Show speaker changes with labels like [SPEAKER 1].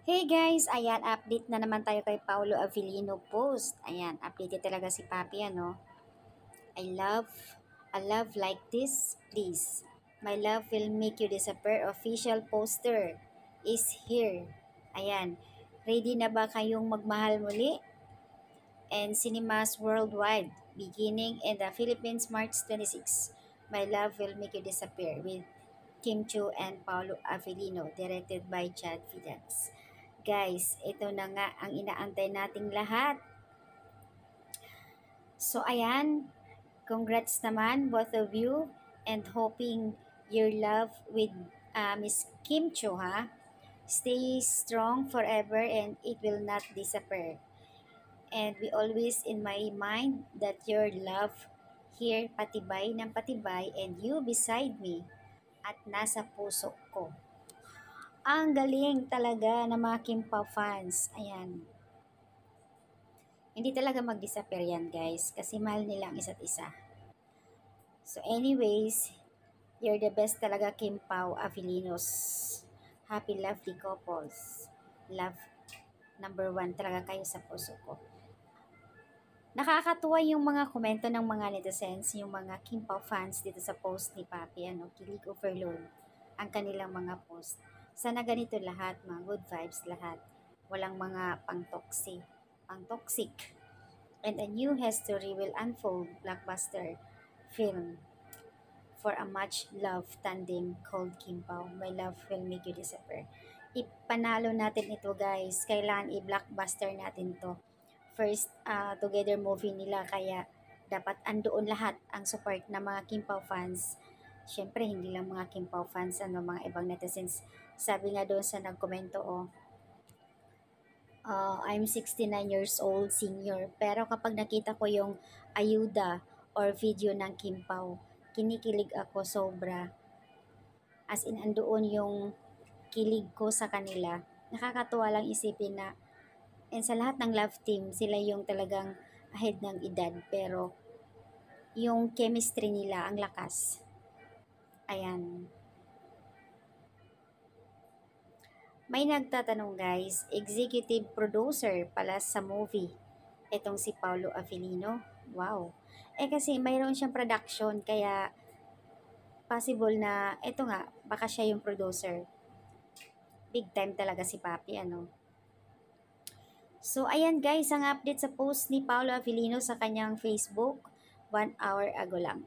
[SPEAKER 1] Hey guys, ayan, update na naman tayo kay Paulo Avellino post. Ayan, updated talaga si Papi, ano. I love, a love like this, please. My love will make you disappear. Official poster is here. Ayan, ready na ba kayong magmahal muli? And cinemas worldwide, beginning in the Philippines March 26. My love will make you disappear with Kim Chu and Paulo Avellino, directed by Chad Vidans. Guys, ito na nga ang inaantay nating lahat. So ayan, congrats naman both of you and hoping your love with Miss Kim Cho ha. Stay strong forever and it will not disappear. And we always in my mind that your love here patibay ng patibay and you beside me at nasa puso ko. Ang galing talaga ng mga Kim Pao fans. Ayan. Hindi talaga mag-disappear yan guys kasi mahal nila ang isa't isa. So anyways, you're the best talaga Kim Pao Avelinos. Happy lovely couples. Love number one talaga kayo sa puso ko. Nakakatuwa yung mga komento ng mga netizens, yung mga Kim Pao fans dito sa post ni Papi, kilig overload ang kanilang mga post. Sana ganito lahat, mga good vibes lahat. Walang mga pang-toxic. And a new history will unfold blockbuster film for a much-loved tandem called Kim Pao. My love will make you disappear. Ipanalo natin ito guys. Kailangan i-blockbuster natin to. First together movie nila kaya dapat andoon lahat ang support ng mga Kim Pao fans. Siyempre hindi lang mga Kim Pao fans, mga ibang netizens. Sabi nga doon sa nagkomento, I'm 69 years old, senior. Pero kapag nakita ko yung ayuda or video ng Kim Pao, kinikilig ako sobra. As in, andoon yung kilig ko sa kanila. Nakakatuwa lang isipin na and sa lahat ng love team, sila yung talagang ahead ng edad. Pero yung chemistry nila, ang lakas. Ayan. May nagtatanong guys, executive producer pala sa movie. Itong si Paulo Avellino. Wow. Kasi mayroon siyang production kaya possible na ito nga, baka siya yung producer. Big time talaga si Papi, So ayan guys, ang update sa post ni Paulo Avellino sa kanyang Facebook 1 hour ago lang.